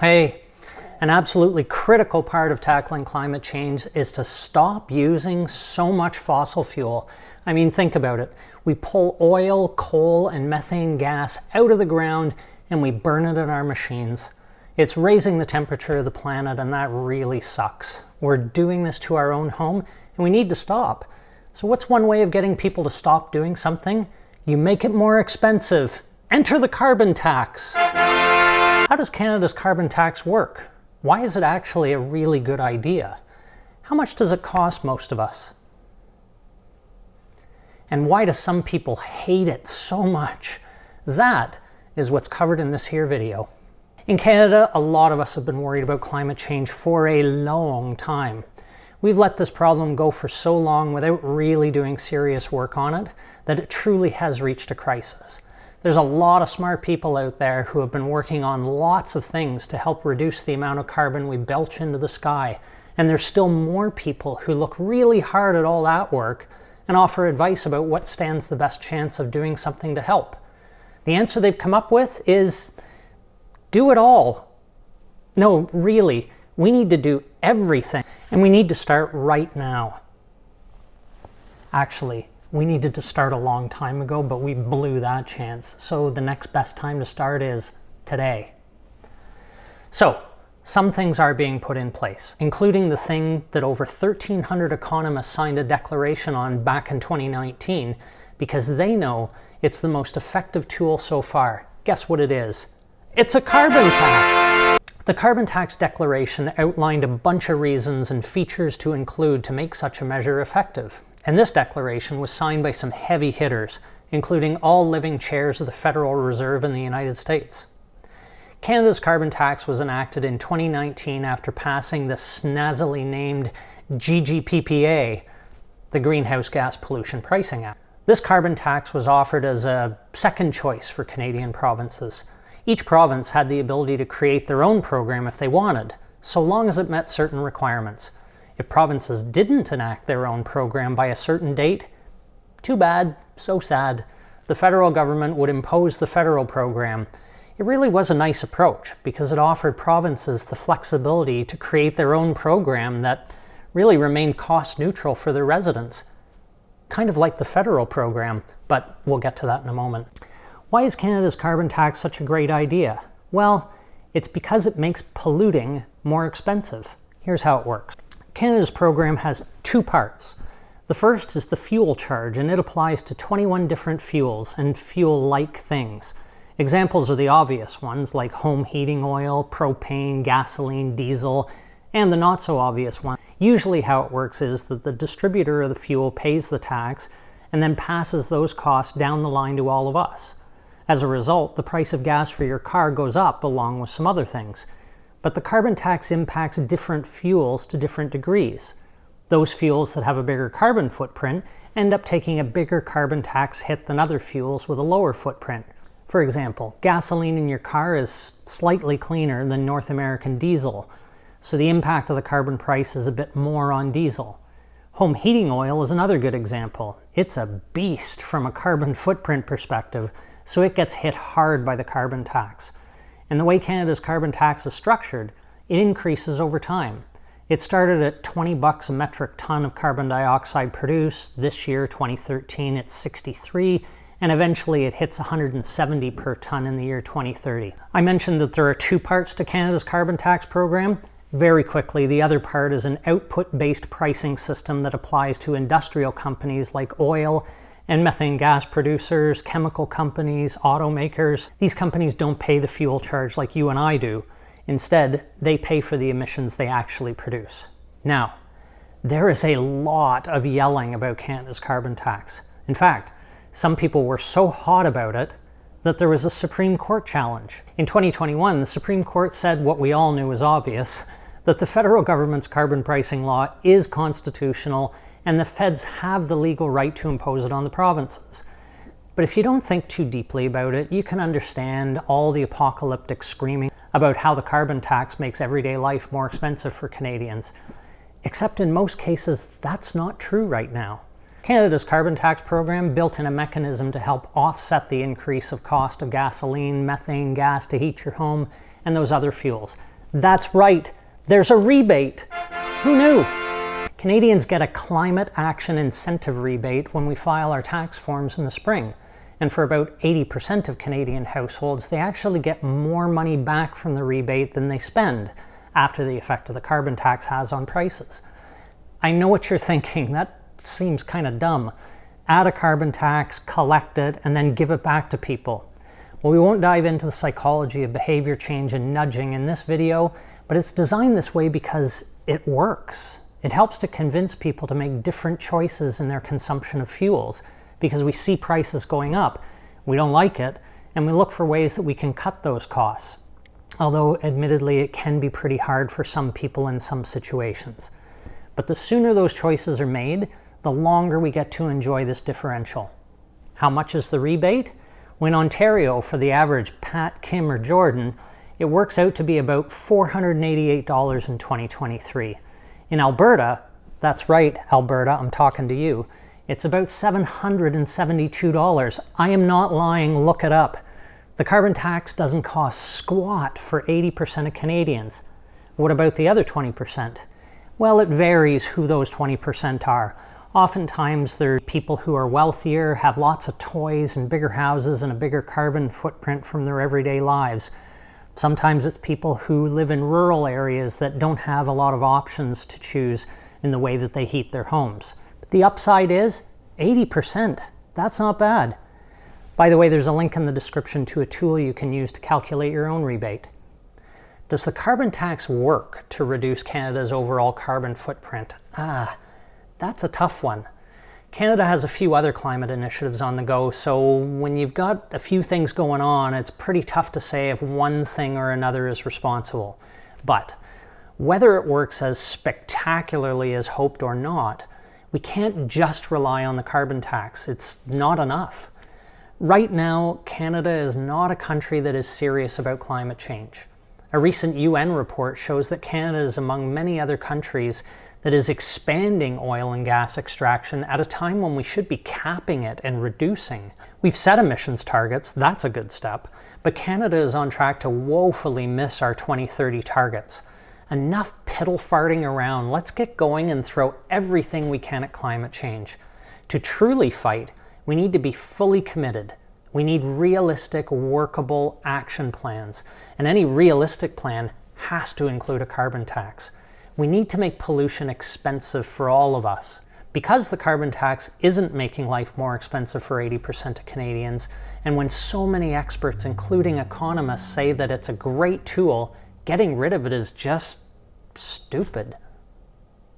Hey, an absolutely critical part of tackling climate change is to stop using so much fossil fuel. I mean, think about it. We pull oil, coal, and methane gas out of the ground and we burn it in our machines. It's raising the temperature of the planet, and that really sucks. We're doing this to our own home and we need to stop. So what's one way of getting people to stop doing something? You make it more expensive. Enter the carbon tax. How does Canada's carbon tax work? Why is it actually a really good idea? How much does it cost most of us? And why do some people hate it so much? That is what's covered in this here video. In Canada, a lot of us have been worried about climate change for a long time. We've let this problem go for so long without really doing serious work on it that it truly has reached a crisis. There's a lot of smart people out there who have been working on lots of things to help reduce the amount of carbon we belch into the sky. And there's still more people who look really hard at all that work and offer advice about what stands the best chance of doing something to help. The answer they've come up with is do it all. No, really, we need to do everything. And we need to start right now. Actually, we needed to start a long time ago, but we blew that chance. So the next best time to start is today. So some things are being put in place, including the thing that over 1,300 economists signed a declaration on back in 2019 because they know it's the most effective tool so far. Guess what it is? It's a carbon tax. The carbon tax declaration outlined a bunch of reasons and features to include to make such a measure effective. And this declaration was signed by some heavy hitters, including all living chairs of the Federal Reserve in the United States. Canada's carbon tax was enacted in 2019 after passing the snazzily named GGPPA, the Greenhouse Gas Pollution Pricing Act. This carbon tax was offered as a second choice for Canadian provinces. Each province had the ability to create their own program if they wanted, so long as it met certain requirements. If provinces didn't enact their own program by a certain date, too bad, so sad. The federal government would impose the federal program. It really was a nice approach because it offered provinces the flexibility to create their own program that really remained cost neutral for their residents. Kind of like the federal program, but we'll get to that in a moment. Why is Canada's carbon tax such a great idea? Well, it's because it makes polluting more expensive. Here's how it works. Canada's program has two parts. The first is the fuel charge, and it applies to 21 different fuels and fuel-like things. Examples are the obvious ones like home heating oil, propane, gasoline, diesel, and the not so obvious one. Usually how it works is that the distributor of the fuel pays the tax and then passes those costs down the line to all of us. As a result, the price of gas for your car goes up along with some other things. But the carbon tax impacts different fuels to different degrees. Those fuels that have a bigger carbon footprint end up taking a bigger carbon tax hit than other fuels with a lower footprint. For example, gasoline in your car is slightly cleaner than North American diesel, so the impact of the carbon price is a bit more on diesel. Home heating oil is another good example. It's a beast from a carbon footprint perspective, so it gets hit hard by the carbon tax. And the way Canada's carbon tax is structured, it increases over time. It started at $20 a metric ton of carbon dioxide produced. This year, 2013, it's 63, and eventually it hits 170 per ton in the year 2030. I mentioned that there are two parts to Canada's carbon tax program. Very quickly, the other part is an output-based pricing system that applies to industrial companies like oil and methane gas producers, chemical companies, automakers. These companies don't pay the fuel charge like you and I do. Instead, they pay for the emissions they actually produce. Now, there is a lot of yelling about Canada's carbon tax. In fact, some people were so hot about it that there was a Supreme Court challenge. In 2021, the Supreme Court said what we all knew was obvious, that the federal government's carbon pricing law is constitutional and the feds have the legal right to impose it on the provinces. But if you don't think too deeply about it, you can understand all the apocalyptic screaming about how the carbon tax makes everyday life more expensive for Canadians. Except in most cases, that's not true right now. Canada's carbon tax program built in a mechanism to help offset the increase of cost of gasoline, methane gas to heat your home, and those other fuels. That's right, there's a rebate. Who knew? Canadians get a climate action incentive rebate when we file our tax forms in the spring. And for about 80% of Canadian households, they actually get more money back from the rebate than they spend after the effect of the carbon tax has on prices. I know what you're thinking, that seems kind of dumb. Add a carbon tax, collect it, and then give it back to people. Well, we won't dive into the psychology of behavior change and nudging in this video, but it's designed this way because it works. It helps to convince people to make different choices in their consumption of fuels because we see prices going up, we don't like it, and we look for ways that we can cut those costs. Although, admittedly, it can be pretty hard for some people in some situations. But the sooner those choices are made, the longer we get to enjoy this differential. How much is the rebate? Well, in Ontario, for the average Pat, Kim, or Jordan, it works out to be about $488 in 2023. In Alberta, that's right, Alberta, I'm talking to you, it's about $772. I am not lying, look it up. The carbon tax doesn't cost squat for 80% of Canadians. What about the other 20%? Well, it varies who those 20% are. Oftentimes they're people who are wealthier, have lots of toys and bigger houses and a bigger carbon footprint from their everyday lives. Sometimes it's people who live in rural areas that don't have a lot of options to choose in the way that they heat their homes. But the upside is 80%. That's not bad. By the way, there's a link in the description to a tool you can use to calculate your own rebate. Does the carbon tax work to reduce Canada's overall carbon footprint? That's a tough one. Canada has a few other climate initiatives on the go, so when you've got a few things going on, it's pretty tough to say if one thing or another is responsible. But whether it works as spectacularly as hoped or not, we can't just rely on the carbon tax. It's not enough. Right now, Canada is not a country that is serious about climate change. A recent UN report shows that Canada is among many other countries that is expanding oil and gas extraction at a time when we should be capping it and reducing. We've set emissions targets, that's a good step, but Canada is on track to woefully miss our 2030 targets. Enough piddle farting around, let's get going and throw everything we can at climate change. To truly fight, we need to be fully committed. We need realistic, workable action plans, and any realistic plan has to include a carbon tax. We need to make pollution expensive for all of us. Because the carbon tax isn't making life more expensive for 80% of Canadians, and when so many experts, including economists, say that it's a great tool, getting rid of it is just stupid.